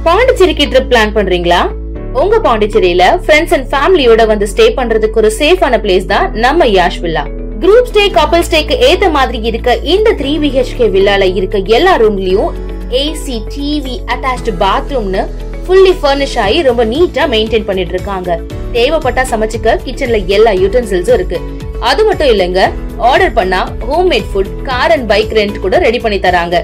பாண்டிச்சேரிக்கு trip plan பண்றீங்களா? உங்க பாண்டிச்சேரியில ஃப்ரெண்ட்ஸ் அண்ட் ஃபேமிலியோட வந்து ஸ்டே பண்றதுக்கு ஒரு சேஃபான பிளேஸ் தான் நம்ம யாஷ் வில்லா. குரூப் ஸ்டே, கப்பல் ஸ்டேக்கு ஏத்த மாதிரி இருக்க இந்த 3 BHK வில்லால இருக்க எல்லா ரூம்லயும் ஏசி, டிவி, அட்டாச்ட் பாத்ரூம்னு ஃபுல்லி ஃபர்னிஷ் ஆகி ரொம்ப நீட்டா மெயின்டைன் பண்ணிட்டு இருக்காங்க. தேவைப்பட்டா சமைச்சுக்க கிச்சன்ல எல்லா யூட்டன்சில்ஸும் இருக்கு. அது மட்டும் இல்லங்க, ஆர்டர் பண்ணா homemade food, car and bike rent கூட ரெடி பண்ணி தராங்க.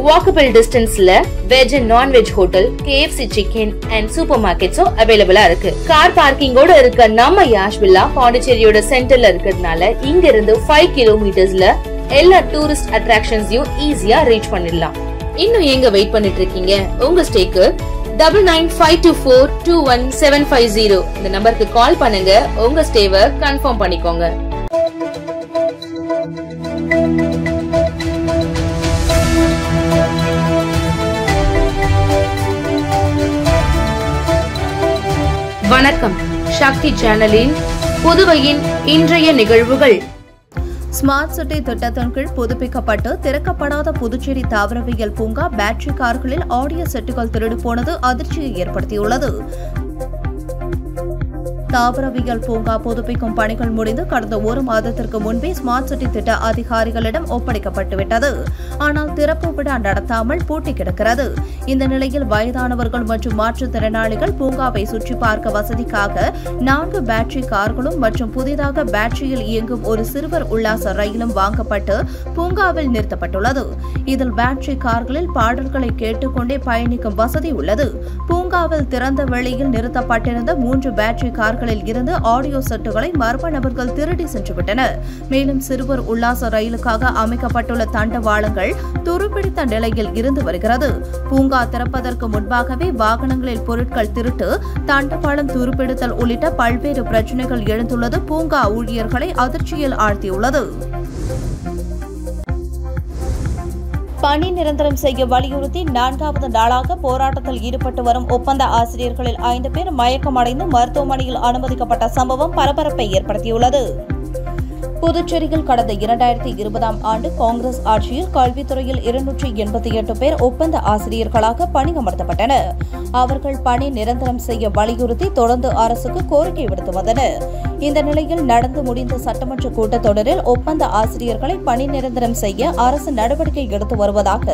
வாக்கபிள் டிஸ்டன்ஸ்ல veg and non veg hotel, KFC chicken and super மார்க்கெட்ஸும் அவைலபிளா இருக்கு. கார் பார்க்கிங்கோட இருக்க நம்ம யாஷ் வில்லா பாண்டிச்சேரியோட சென்டர்ல இருக்கிறதுனால இங்க இருந்து 5 கிலோமீட்டர்ஸ்ல எல்லா டூரிஸ்ட் அட்ராக்ஷன்ஸையும் ஈஸியா ரீச் பண்ணிடலாம். இன்னும் எங்க வெயிட் பண்ணிட்டு இருக்கீங்க? உங்க ஸ்டேக்கு 9952421750 இந்த நம்பருக்கு கால் பண்ணுங்க. உங்க ஸ்டேவை கன்ஃபார்ம் பண்ணிக்கோங்க. வணக்கம். சக்தி சேனலின் புதுவையின் இன்றைய நிகழ்வுகள். ஸ்மார்ட் சிட்டி திட்டத்தின் கீழ் புதுப்பிக்கப்பட்டு திறக்கப்படாத புதுச்சேரி தாவரவியல் பூங்கா பேட்டரி கார்களில் ஆடியோ செட்டுகள் திருடு போனது அதிர்ச்சியை ஏற்படுத்தியுள்ளது. தாவரவியல் பூங்கா புதுப்பிக்கும் பணிகள் முடிந்து கடந்த 1 மாதத்திற்கு முன்பே ஸ்மார்ட் சிட்டி திட்ட அதிகாரிகளிடம் ஒப்படைக்கப்பட்டுவிட்டது. ஆனால் திறப்பு விழா நடத்தாமல் பூட்டி கிடக்கிறது. இந்த நிலையில் வயதானவர்கள் மற்றும் மாற்றுத்திறனாளிகள் பூங்காவை சுற்றி பார்க்க வசதிக்காக 4 பேட்டரி கார்களும் மற்றும் புதிதாக பேட்டரியில் இயங்கும் ஒரு சிறுவர் உல்லாச ரயிலும் வாங்கப்பட்டு பூங்காவில் நிறுத்தப்பட்டுள்ளது. இதில் பேட்டரி கார்களில் பாடல்களை கேட்டுக்கொண்டே பயணிக்கும் வசதி உள்ளது. பூங்காவில் திறந்த வெளியில் நிறுத்தப்பட்டிருந்த 3 பேட்டரி கார்கள் இருந்து ஆடியோ செட்டுகளை மர்ம நபர்கள் திருடி சென்றுவிட்டனர். மேலும் சிறுவர் உல்லாச ரயிலுக்காக அமைக்கப்பட்டுள்ள தண்டவாளங்கள் துருப்பிடித்த நிலையில் இருந்து வருகிறது. பூங்கா திறப்பதற்கு முன்பாகவே வாகனங்களில் பொருட்கள் திருட்டு, தண்டவாளம் துருப்பிடித்தல் உள்ளிட்ட பல்வேறு பிரச்சினைகள் எழுந்துள்ளது பூங்கா ஊழியர்களை அதிர்ச்சியில் ஆழ்த்தியுள்ளது. பணி நிரந்தரம் செய்ய வலியுறுத்தி 4வது நாளாக போராட்டத்தில் ஈடுபட்டு வரும் ஒப்பந்த ஆசிரியர்களில் 5 பேர் மயக்கமடைந்து மருத்துவமனையில் அனுமதிக்கப்பட்ட சம்பவம் பரபரப்பை ஏற்படுத்தியுள்ளது. புதுச்சேரியில் கடந்த 2020ஆம் ஆண்டு காங்கிரஸ் ஆட்சியில் கல்வித்துறையில் 288 பேர் ஒப்பந்த ஆசிரியர்களாக பணியமர்த்தப்பட்டனர். அவர்கள் பணி நிரந்தரம் செய்ய வலியுறுத்தி தொடர்ந்து அரசுக்கு கோரிக்கை விடுத்து வந்தனர். இந்த நிலையில் நடந்து முடிந்த சட்டமன்ற கூட்டத்தொடரில் ஒப்பந்த ஆசிரியர்களை பணி நிரந்தரம் செய்ய அரசு நடவடிக்கை எடுத்து வருவதாக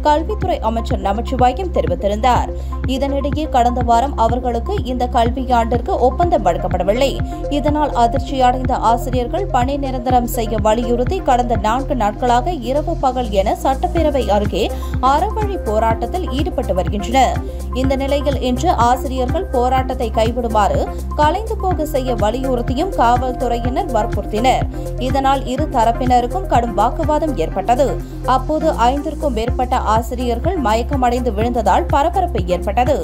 கல்வித்துறை அமைச்சர் நமச்சிவாயம் தெரிவித்திருந்தார். இதனிடையே கடந்த வாரம் அவர்களுக்கு இந்த கல்வியாண்டிற்கு ஒப்பந்தம் வழங்கப்படவில்லை. இதனால் அதிர்ச்சியடைந்த ஆசிரியர்கள் பணி நிரந்தரம் செய்ய வலியுறுத்தி கடந்த 4 நாட்களாக இரவு பகல் என சட்டப்பேரவை அருகே அறவழி போராட்டத்தில் ஈடுபட்டு வருகின்றனர். இந்த நிலையில் இன்று ஆசிரியர்கள் போராட்டத்தை கைவிடுமாறு கலைந்து போக செய்ய வலியுறுத்தியும் காவல்துறையினர் வற்புறுத்தினர். இதனால் இரு தரப்பினருக்கும் கடும் வாக்குவாதம் ஏற்பட்டது. அப்போது 5க்கும் மேற்பட்ட ஆசிரியர்கள் மயக்கமடைந்து விழுந்ததால் பரபரப்பு ஏற்பட்டது.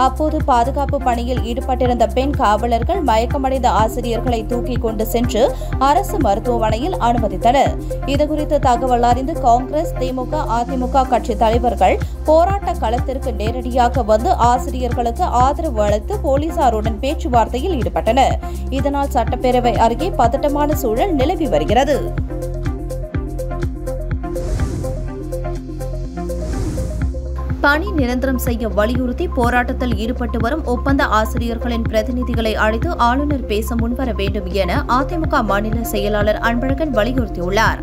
அப்போது பாதுகாப்பு பணியில் ஈடுபட்டிருந்த பெண் காவலர்கள் மயக்கமடைந்த ஆசிரியர்களை தூக்கி கொண்டு சென்று அரசு மருத்துவமனையில் அனுமதித்தனர். இதுகுறித்து தகவல் அறிந்து காங்கிரஸ், திமுக, அதிமுக கட்சி தலைவர்கள் போராட்ட களத்திற்கு நேரடியாக வந்து ஆசிரியர்களுக்கு ஆதரவு அளித்து போலீசாருடன் பேச்சுவார்த்தையில் ஈடுபட்டனர். இதனால் சட்டப்பேரவை அருகே பதட்டமான சூழல் நிலவி வருகிறது. பணி நிரந்தரம் செய்ய வலியுறுத்தி போராட்டத்தில் ஈடுபட்டு வரும் ஒப்பந்த ஆசிரியர்களின் பிரதிநிதிகளை அழைத்து ஆளுநர் பேச முன்வர வேண்டும் என அதிமுக மாநில செயலாளர் அன்பழகன் வலியுறுத்தியுள்ளார்.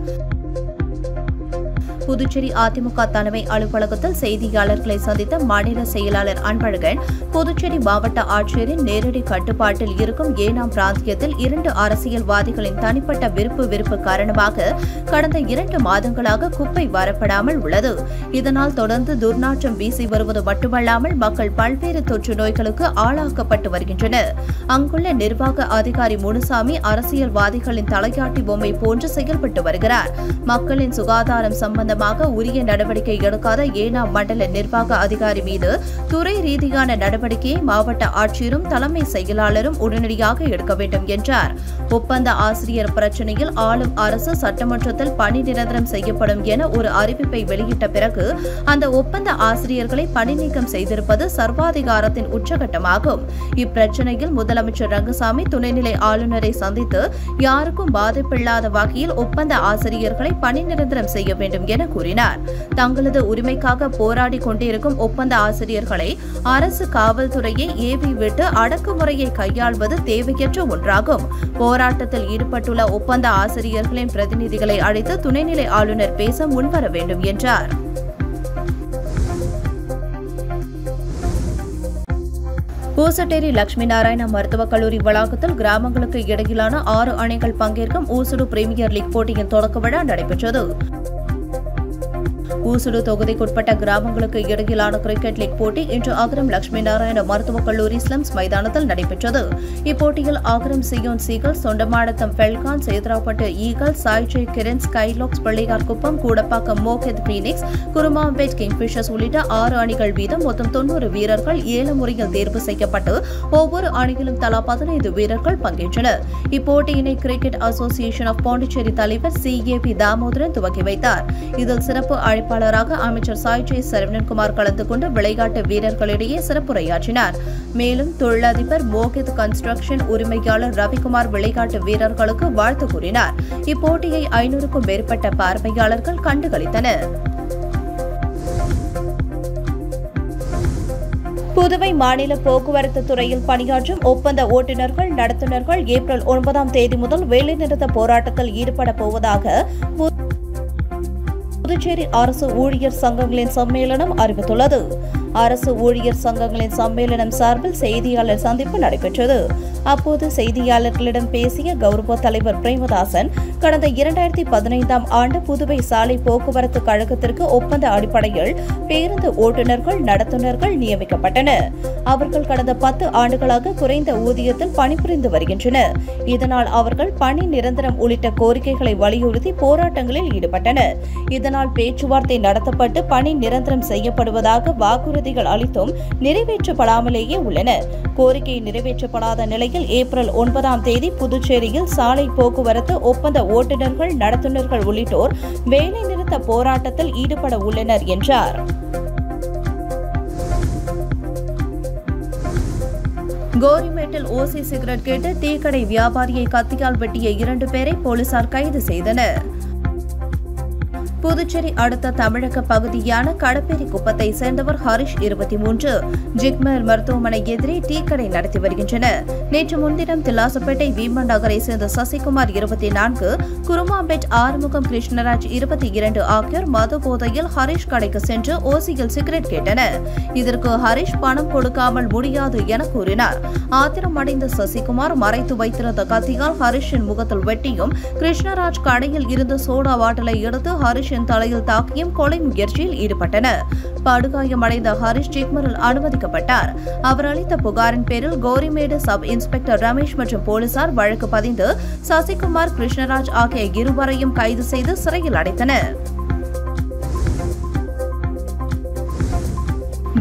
புதுச்சேரி அதிமுக தலைமை அலுவலகத்தில் செய்தியாளர்களை சந்தித்த மாநில செயலாளர் அன்பழகன், புதுச்சேரி மாவட்ட ஆட்சியரின் நேரடி கட்டுப்பாட்டில் இருக்கும் ஏனாம் பிராந்தியத்தில் 2 அரசியல்வாதிகளின் தனிப்பட்ட விருப்பு காரணமாக கடந்த 2 மாதங்களாக குப்பை வரப்படாமல் உள்ளது. இதனால் தொடர்ந்து துர்நாற்றம் வீசி வருவது மட்டுமல்லாமல் மக்கள் பல்வேறு தொற்று நோய்களுக்கு ஆளாக்கப்பட்டு வருகின்றனர். அங்குள்ள நிர்வாக அதிகாரி முனுசாமி அரசியல்வாதிகளின் தலையாட்டி பொம்மை போன்று செயல்பட்டு வருகிறார். மக்களின் சுகாதாரம் சம்பந்தமாக உரிய நடவடிக்கை எடுக்காத ஏனாம் மண்டல நிர்வாக அதிகாரி மீது துறை ரீதியான நடவடிக்கையை மாவட்ட ஆட்சியரும் தலைமை செயலாளரும் உடனடியாக எடுக்க வேண்டும் என்றார். ஒப்பந்த ஆசிரியர் பிரச்சினையில் ஆளும் அரசு சட்டமன்றத்தில் பணி நிரந்தரம் செய்யப்படும் என ஒரு அறிவிப்பை வெளியிட்ட பிறகு அந்த ஒப்பந்த ஆசிரியர்களை பணி நீக்கம் செய்திருப்பது சர்வாதிகாரத்தின் உச்சகட்டமாகும். இப்பிரச்சினையில் முதலமைச்சர் ரங்கசாமி துணைநிலை ஆளுநரை சந்தித்து யாருக்கும் பாதிப்பில்லாத வகையில் ஒப்பந்த ஆசிரியர்களை பணி நிரந்தரம் செய்ய வேண்டும் என என கூறினார். தங்களது உரிமைக்காக போராடி கொண்டிருக்கும் ஒப்பந்த ஆசிரியர்களை அரசு காவல்துறையை ஏவி விட்டு அடக்குமுறையை கையாள்வது தேவையற்ற ஒன்றாகும். போராட்டத்தில் ஈடுபட்டுள்ள ஒப்பந்த ஆசிரியர்களின் பிரதிநிதிகளை அழைத்து துணைநிலை ஆளுநர் பேச முன்வர வேண்டும் என்றார். ஊசுட்டேரி லட்சுமி நாராயண மருத்துவக் கல்லூரி வளாகத்தில் கிராமங்களுக்கு இடையிலான 6 அணிகள் பங்கேற்கும் ஊசுடு பிரீமியர் லீக் போட்டியின் தொடக்க விழா நடைபெற்றது. ஊசுடு தொகுதிக்குட்பட்ட கிராமங்களுக்கு இடையிலான கிரிக்கெட் லீக் போட்டி இன்று அகரம் லட்சுமி நாராயண மருத்துவக் கல்லூரி ஸ்லம்ஸ் மைதானத்தில் நடைபெற்றது. இப்போட்டியில் Agaram Zion Seagulls, Thondamanatham Falcon, Sedarapet Eagles, சாய்ஜே கிரன்ஸ், ஸ்கைலாக்ஸ், பிள்ளையார்குப்பம், கூடப்பாக்கம் மோகெத் பீனிக்ஸ், குருமாம்பேட் கிங்ஃபிஷர்ஸ் உள்ளிட்ட 6 அணிகள் வீதம் மொத்தம் 90 வீரர்கள் 7 முறையில் தேர்வு செய்யப்பட்டு ஒவ்வொரு அணியிலும் தலா 15 வீரர்கள் பங்கேற்றனர். இப்போட்டியினை கிரிக்கெட் அசோசியேஷன் ஆஃப் பாண்டிச்சேரி தலைவர் CAP தாமோதரன் துவக்கி வைத்தார். இதில் சிறப்பு அழைப்பாளராக அமைச்சர் சாய்ஜே சரவணன்குமார் கலந்து கொண்டு விளையாட்டு வீரர்களிடையே சிறப்புரையாற்றினார். மேலும் தொழிலதிபர் மோகித் கன்ஸ்ட்ரக்ஷன் உரிமையாளர் ரவிக்குமார் விளையாட்டு வீரர்களுக்கு வாழ்த்து கூறினார். இப்போட்டியை 500க்கும் மேற்பட்ட பார்வையாளர்கள் கண்டுகளித்தனர். புதுவை மாநில போக்குவரத்து துறையில் பணியாற்றும் ஒப்பந்த ஓட்டுநர்கள், நடத்துனர்கள் ஏப்ரல் 9ஆம் தேதி முதல் வேலைநிறுத்த போராட்டத்தில் ஈடுபட போவதாக புதுச்சேரி அரசு ஊழியர் சங்கங்களின் சம்மேளனம் அறிவித்துள்ளது. அரசு ஊழியர் சங்கங்களின் சம்மேளனம் சார்பில் செய்தியாளர் சந்திப்பு நடைபெற்றது. அப்போது செய்தியாளர்களிடம் பேசிய கௌரவ தலைவர் பிரேமதாசன், கடந்த 2015ஆம் ஆண்டு புதுவை சாலை போக்குவரத்து கழகத்திற்கு ஒப்பந்த அடிப்படையில் பேருந்து ஓட்டுநர்கள், நடத்துனர்கள் நியமிக்கப்பட்டனர். அவர்கள் கடந்த 10 ஆண்டுகளாக குறைந்த ஊதியத்தில் பணிபுரிந்து வருகின்றனர். இதனால் அவர்கள் பணி நிரந்தரம் உள்ளிட்ட கோரிக்கைகளை வலியுறுத்தி போராட்டங்களில் ஈடுபட்டனர். இதனால் பேச்சுவார்த்தை நடத்தப்பட்டு பணி நிரந்தரம் செய்யப்படுவதாக வாக்குறுதிகள் அளித்தும் நிறைவேற்றப்படாமலேயே உள்ளன. கோரிக்கை நிறைவேற்றப்படாத நிலையில் ஏப்ரல் 9ஆம் தேதி புதுச்சேரியில் சாலை போக்குவரத்து ஒப்பந்த ஓட்டுநர்கள், நடத்துனர்கள் உள்ளிட்டோர் வேலைநிறுத்த போராட்டத்தில் ஈடுபட உள்ளனர் என்றார். கோரிமேட்டில் ஓசி சிகரெட் கேட்டு டீக்கடை வியாபாரியை கத்தியால் வெட்டிய 2 பேரை போலீசார் கைது செய்தனர். புதுச்சேரி அடுத்த தமிழக பகுதியான கடப்பேரி குப்பத்தை சேர்ந்தவர் ஹரிஷ் 23 ஜிக்மர் மருத்துவமனை எதிரே டீ கடை நடத்தி வருகின்றனர். நேற்று முன்தினம் திலாசப்பேட்டை வீமன் நகரை சேர்ந்த சசிகுமார் 24, குருமாம்பேட் ஆறுமுகம் கிருஷ்ணராஜ் 22 ஆகியோர் மது போதையில் ஹரிஷ் கடைக்கு சென்று ஓசியில் சிகரெட் கேட்டனர். இதற்கு ஹரிஷ் பணம் கொடுக்காமல் முடியாது என கூறினார். ஆத்திரமடைந்த சசிகுமார் மறைத்து வைத்திருந்த கத்தியால் ஹரிஷின் முகத்தில் வெட்டியும், கிருஷ்ணராஜ் கடையில் இருந்து சோடா பாட்டிலை எடுத்து ஹரிஷ் தலையில் தாக்கியும் கொலை முயற்சியில் ஈடுபட்டனர். படுகாயமடைந்த ஹரிஷ் ஜிக்மரில் அனுமதிக்கப்பட்டார். அவர் அளித்த புகாரின் பேரில் கோரிமேடு சப் இன்ஸ்பெக்டர் ரமேஷ் மற்றும் போலீசார் வழக்கு பதிந்து சசிகுமார், கிருஷ்ணராஜ் ஆகிய இருவரையும் கைது செய்து சிறையில் அடைத்தனர்.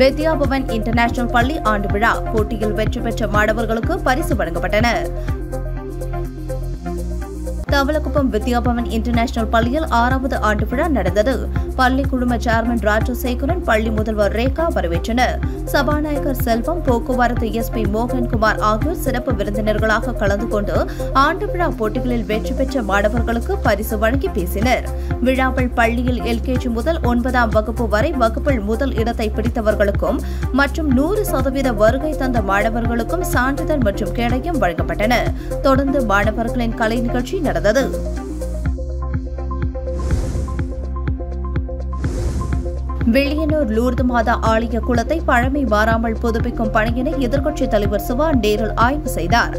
வித்யா பவன் இன்டர்நேஷனல் பள்ளி ஆண்டு விழா போட்டியில் வெற்றி பெற்ற மாணவர்களுக்கு பரிசு வழங்கப்பட்டன. தவளக்குப்பம் வித்யாபவன் இன்டர்நேஷனல் பள்ளியில் 6வது ஆண்டு விழா நடந்தது. பள்ளி குழும சேர்மன் ராஜசேகரன், பள்ளி முதல்வர் ரேகா வரவேற்றனர். சபாநாயகர் செல்வம், போக்குவரத்து SP மோகன்குமார் ஆகியோர் சிறப்பு விருந்தினர்களாக கலந்து கொண்டு ஆண்டு விழா போட்டிகளில் வெற்றி பெற்ற மாணவர்களுக்கு பரிசு வழங்கி பேசினர். விழாவில் பள்ளியில் LKG முதல் 9ஆம் வகுப்பு வரை வகுப்பில் முதல் இடத்தை பிடித்தவர்களுக்கும் மற்றும் 100% வருகை தந்த மாணவர்களுக்கும் சான்றிதழ் மற்றும் கேடயம் வழங்கப்பட்டன. தொடர்ந்து மாணவர்களின் கலை நிகழ்ச்சி நடந்தது. வில்லியனூர் லூர்து மாதா ஆலய குளத்தை பழமை மாறாமல் புதுப்பிக்கும் பணியினை எதிர்க்கட்சித் தலைவர் சிவா நேரில் ஆய்வு செய்தார்.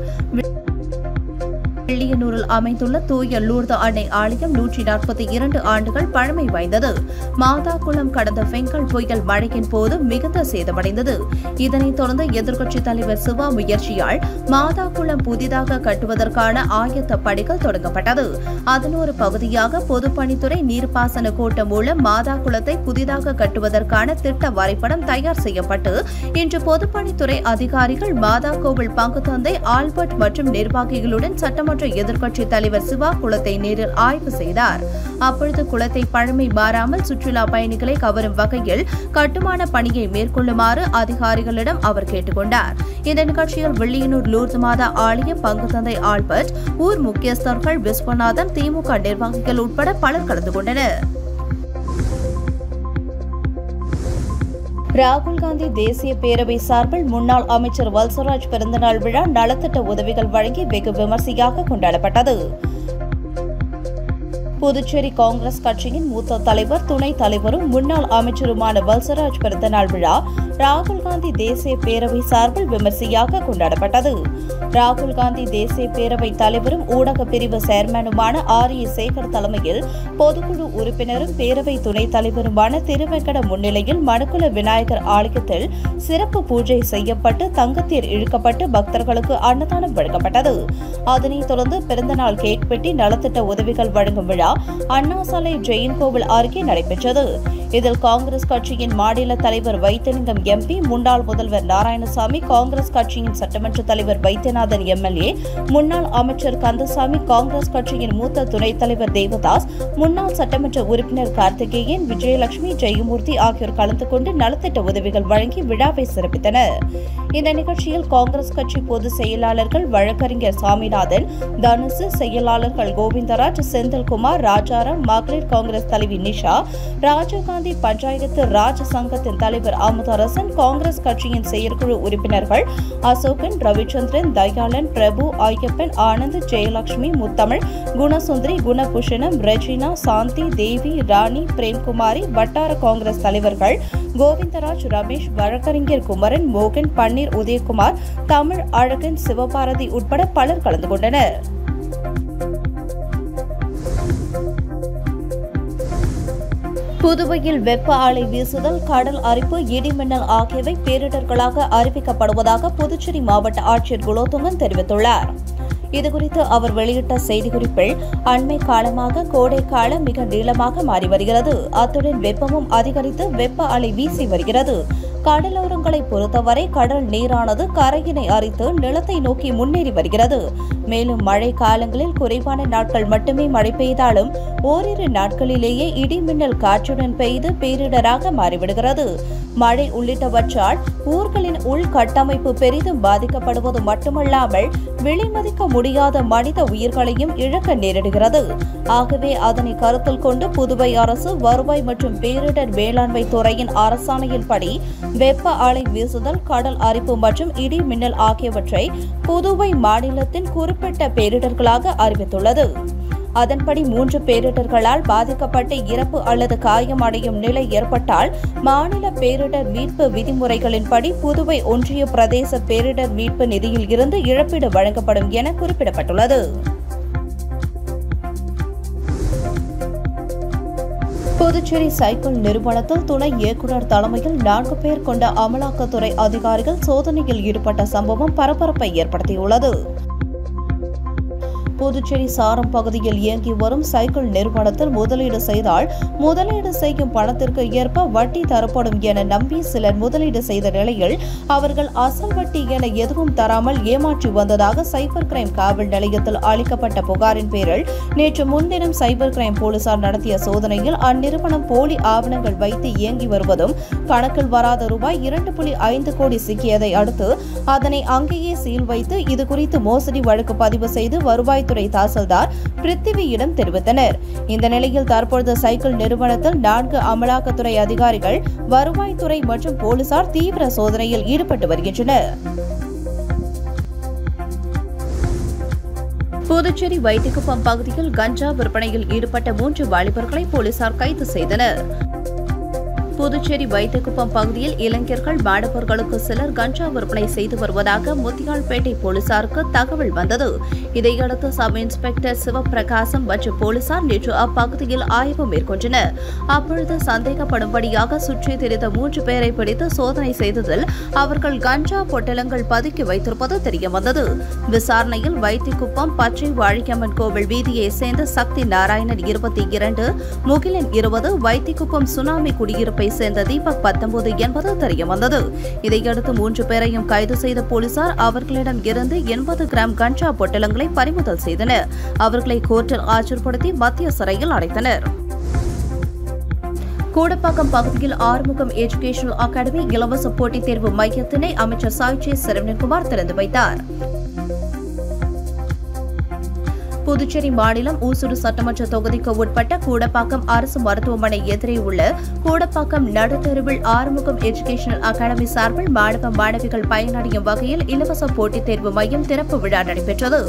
வில்லியனூரில் அமைந்துள்ள தூய லூர்து அன்னை ஆலயம் 142 ஆண்டுகள் பழமை வாய்ந்தது. மாதா குளம் கடந்த பெங்கல் புயல் மழையின் போது மிகுந்த சேதமடைந்தது. இதனைத் தொடர்ந்து எதிர்க்கட்சித் தலைவர் சிவா முயற்சியால் மாதா குளம் புதிதாக கட்டுவதற்கான ஆயத்த பணிகள் தொடங்கப்பட்டது. அதன் ஒரு பகுதியாக பொதுப்பணித்துறை நீர்ப்பாசன கோட்டம் மூலம் மாதா குளத்தை புதிதாக கட்டுவதற்கான திட்ட வரைபடம் தயார் செய்யப்பட்டு இன்று பொதுப்பணித்துறை அதிகாரிகள், மாதா கோவில் பங்குத்தந்தை ஆல்பர்ட் மற்றும் நிர்வாகிகளுடன் சட்டமன்ற எதிர்க்கட்சித் தலைவர் சிவா குளத்தை நேரில் ஆய்வு செய்தார். அப்பொழுது குளத்தை பழமை மாறாமல் சுற்றுலா பயணிகளை கவரும் வகையில் கட்டுமான பணியை மேற்கொள்ளுமாறு அதிகாரிகளிடம் அவர் கேட்டுக் கொண்டார். இந்த நிகழ்ச்சியில் வில்லியனூர் லூர்து மாதா ஆலய பங்குத்தந்தை ஆல்பர்ட், ஊர் முக்கியஸ்தர்கள், விஸ்வநாதன், திமுக நிர்வாகிகள் உட்பட பலர் கலந்து கொண்டனர். ராகுல் காந்தி தேசிய பேரவை சார்பில் முன்னாள் அமைச்சர் வல்சராஜ் பிறந்தநாள் விழா நலத்திட்ட உதவிகள் வழங்கி வெகு விமர்சையாக கொண்டாடப்பட்டது. புதுச்சேரி காங்கிரஸ் கட்சியின் மூத்த தலைவர், துணைத் தலைவரும் முன்னாள் அமைச்சருமான வல்சராஜ் பிறந்தநாள் விழா ராகுல் காந்தி தேசிய பேரவை சார்பில் விமர்சையாக கொண்டாடப்பட்டது. ராகுல் காந்தி தேசிய பேரவை தலைவரும் ஊடக பிரிவு சேர்மனுமான ஆர்.ஏ. சேகர் தலைமையில் பொதுக்குழு உறுப்பினரும் பேரவை துணைத் தலைவருமான திருவெங்கட முன்னிலையில் மணக்குள விநாயகர் ஆலயத்தில் சிறப்பு பூஜை செய்யப்பட்டு தங்கத்தேர் இழுக்கப்பட்டு பக்தர்களுக்கு அன்னதானம் வழங்கப்பட்டது. அதனைத் தொடர்ந்து பிறந்தநாள் கேக் வெட்டி நலத்திட்ட உதவிகள் வழங்கும் விழா அண்ணா சாலை ஜெயின் கோவில் அருகே நடைபெற்றது. இதில் காங்கிரஸ் கட்சியின் மாநில தலைவர் வைத்திலிங்கம் எம்பி, முன்னாள் முதல்வர் நாராயணசாமி, காங்கிரஸ் கட்சியின் சட்டமன்ற தலைவர் வைத்தியநாதன் எம்எல்ஏ, முன்னாள் அமைச்சர் கந்தசாமி, காங்கிரஸ் கட்சியின் மூத்த துணைத் தலைவர் தேவதாஸ், முன்னாள் சட்டமன்ற உறுப்பினர் கார்த்திகேயன், விஜயலட்சுமி, ஜெயமூர்த்தி ஆகியோர் கலந்து கொண்டு நலத்திட்ட உதவிகள் வழங்கி விழாவை சிறப்பித்தனர். இந்த நிகழ்ச்சியில் காங்கிரஸ் கட்சி பொதுச் செயலாளர்கள் வழக்கறிஞர் சாமிநாதன், தனுசு, செயலாளர்கள் கோவிந்தராஜ், செந்தில்குமார், ராஜாராம், மகளிர் காங்கிரஸ் தலைவி நிஷா, ராஜீவ்காந்தி பஞ்சாயத்து ராஜ் சங்கத்தின் தலைவர் அமுதரசன், காங்கிரஸ் கட்சியின் செயற்குழு உறுப்பினர்கள் அசோகன், ரவிச்சந்திரன், தயாளன், பிரபு, ஐயப்பன், ஆனந்த், ஜெயலட்சுமி, முத்தமிழ், குணசுந்தரி, குணபூஷணம், ரெஜினா, சாந்தி, தேவி, ராணி, பிரேம்குமாரி, வட்டார காங்கிரஸ் தலைவர்கள் கோவிந்தராஜ், ரமேஷ், வழக்கறிஞர் குமரன், மோகன், பன்னீர், உதயகுமார், தமிழ் அழகன், சிவபாரதி உட்பட பலர் கலந்து கொண்டனர். புதுவையில் வெப்ப அலை வீசுதல், கடல் அரிப்பு, இடிமின்னல் ஆகியவை பேரிடர்களாக அறிவிக்கப்படுவதாக புதுச்சேரி மாவட்ட ஆட்சியர் குலோத்துங்கன் தெரிவித்துள்ளார். இதுகுறித்து அவர் வெளியிட்ட செய்திக்குறிப்பில், அண்மை காலமாக கோடை காலம் மிக நீளமாக மாறி வருகிறது. அத்துடன் வெப்பமும் அதிகரித்து வெப்ப அலை வீசி வருகிறது. கடலோரங்களை பொறுத்தவரை கடல் நீரானது கரையினை அரித்து நிலத்தை நோக்கி முன்னேறி வருகிறது. மேலும் மழை காலங்களில் குறைவான நாட்கள் மட்டுமே மழை பெய்தாலும் ஓரிரு நாட்களிலேயே இடிமின்னல் காற்றுடன் பெய்து பேரிடராக மாறிவிடுகிறது. மழை உள்ளிட்டவற்றால் ஊர்களின் உள்கட்டமைப்பு பெரிதும் பாதிக்கப்படுவது மட்டுமல்லாமல் விலைமதிக்க முடியாத மனித உயிர்களையும் இழக்க நேரிடுகிறது. ஆகவே அதனை கருத்தில் கொண்டு புதுவை அரசு வருவாய் மற்றும் பேரிடர் வேளாண்மை துறையின் அரசாணையின்படி வெப்ப அலை வீசுதல், கடல் அரிப்பு மற்றும் இடி மின்னல் ஆகியவற்றை புதுவை மாநிலத்தின் குறிப்பிட்ட பேரிடர்களாக அறிவித்துள்ளது. அதன்படி 3 பேரிடர்களால் பாதிக்கப்பட்டு இறப்பு அல்லது காயமடையும் நிலை ஏற்பட்டால் மாநில பேரிடர் மீட்பு விதிமுறைகளின்படி புதுவை ஒன்றிய பிரதேச பேரிடர் மீட்பு நிதியில் இருந்து இழப்பீடு வழங்கப்படும் என குறிப்பிடப்பட்டுள்ளது. புதுச்சேரி சைக்கிள் நிறுவனத்தில் துணை இயக்குநர் தலைமையில் 4 பேர் கொண்ட அமலாக்கத்துறை அதிகாரிகள் சோதனையில் ஈடுபட்ட சம்பவம் பரபரப்பை ஏற்படுத்தியுள்ளது. புதுச்சேரி சாரம் பகுதியில் இயங்கி வரும் சைக்கிள் நிறுவனத்தில் முதலீடு செய்தால் முதலீடு செய்யும் பணத்திற்கு ஏற்ப வட்டி தரப்படும் என நம்பி சிலர் முதலீடு செய்த நிலையில் அவர்கள் அசல் வட்டி என எதுவும் தராமல் ஏமாற்றி வந்ததாக சைபர் கிரைம் காவல் நிலையத்தில் அளிக்கப்பட்ட புகாரின் பேரில் நேற்று முன்தினம் சைபர் கிரைம் போலீசார் நடத்திய சோதனையில் அந்நிறுவனம் போலி ஆவணங்கள் வைத்து இயங்கி வருவதும் கணக்கில் வராத ரூபாய் 2.5 கோடி சிக்கியதை அடுத்து அதனை அங்கேயே சீல் வைத்து இதுகுறித்து மோசடி வழக்கு பதிவு செய்து வருவாய் தாசில்தார் பிருத்திவியிடம் தெரிவித்தனர். இந்த நிலையில் தற்பொழுது சைக்கிள் நிறுவனத்தில் 4 அமலாக்கத்துறை அதிகாரிகள், வருவாய்த்துறை மற்றும் போலீசார் தீவிர சோதனையில் ஈடுபட்டு வருகின்றனர். புதுச்சேரி வைத்திக்குப்பம் பகுதியில் கஞ்சா விற்பனையில் ஈடுபட்ட 3 வாலிபர்களை போலீசார் கைது செய்தனர். புதுச்சேரி வைத்திக்குப்பம் பகுதியில் இளைஞர்கள், மாணவர்களுக்கு சிலர் கஞ்சா விற்பனை செய்து வருவதாக முத்தியால்பேட்டை போலீசாருக்கு தகவல் வந்தது. இதையடுத்து சப் இன்ஸ்பெக்டர் சிவபிரகாசம் மற்றும் போலீசார் நேற்று அப்பகுதியில் ஆய்வு மேற்கொண்டனர். அப்பொழுது சந்தேகப்படும்படியாக சுற்றி திரிந்த 3 பேரை பிடித்து சோதனை செய்ததில் அவர்கள் கஞ்சா பொட்டலங்கள் பதுக்கி வைத்திருப்பது தெரியவந்தது. விசாரணையில் வைத்திக்குப்பம் பச்சை வாழியம்மன் கோவில் வீதியை சேர்ந்த சக்தி நாராயணன் 22, முகிலன் 20, வைத்திக்குப்பம் சுனாமி குடியிருப்பை சேர்ந்த தீபக் 19 என்பது தெரியவந்தது. இதையடுத்து 3 பேரையும் கைது செய்த போலீசார் அவர்களிடம் இருந்து 80 கிராம் கஞ்சா பொட்டலங்களை பறிமுதல் செய்தனர். அவர்களை கோர்ட்டில் ஆஜர்படுத்தி மத்திய சிறையில் அடைத்தனர். கூடப்பாக்கம் பகுதியில் ஆறுமுகம் எஜுகேஷனல் அகாடமி இலவச போட்டித் தேர்வு மையத்தினை அமைச்சர் சாய்ஜி சரவணன்குமார் திறந்து வைத்தார். புதுச்சேரி மாநிலம் ஊசுடு சட்டமன்ற தொகுதிக்கு உட்பட்ட கூடப்பாக்கம் அரசு மருத்துவமனை எதிரே உள்ள கூடப்பாக்கம் நடுத்தெருவில் ஆறுமுகம் எஜுகேஷனல் அகாடமி சார்பில் மாணவ மாணவிகள் பயனடையும் வகையில் இலவச போட்டித் தேர்வு மையம் திறப்பு விழா நடைபெற்றது.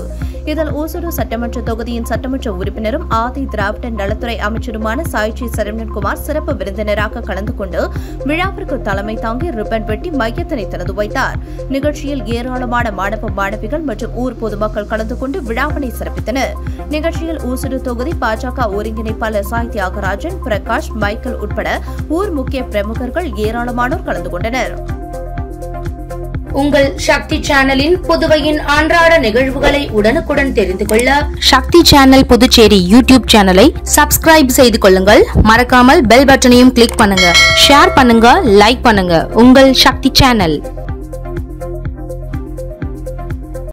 இதில் ஊசுடு சட்டமன்ற தொகுதியின் சட்டமன்ற உறுப்பினரும் ஆதி திராவிட நலத்துறை அமைச்சருமான சாய்ச்சி சரவணன்குமார் சிறப்பு விருந்தினராக கலந்து கொண்டு விழாவிற்கு தலைமை தாங்கி ரிப்பன் வெட்டி மையத்தினை திறந்து வைத்தார். நிகழ்ச்சியில் ஏராளமான மாணவ மாணவிகள் மற்றும் ஊர் பொதுமக்கள் கலந்து கொண்டு விழாவினை சிறப்பித்தனர். நிகழ்ச்சியில் ஊசுடு தொகுதி பாஜக ஒருங்கிணைப்பாளர் சாய் தியாகராஜன், பிரகாஷ், மைக்கேல் உட்பட ஊர் முக்கிய பிரமுகர்கள் ஏராளமானோர் கலந்து கொண்டனர். உங்கள் சக்தி சேனலின் புதுவையின் அன்றாட நிகழ்வுகளை உடனுக்குடன் தெரிந்து கொள்ள சக்தி சேனல் புதுச்சேரி யூடியூப் சேனலை சப்ஸ்கிரைப் செய்து கொள்ளுங்கள். மறக்காமல் பெல் பட்டனையும் கிளிக் பண்ணுங்க. ஷேர் பண்ணுங்க, லைக் பண்ணுங்க. உங்கள் சக்தி சேனல்.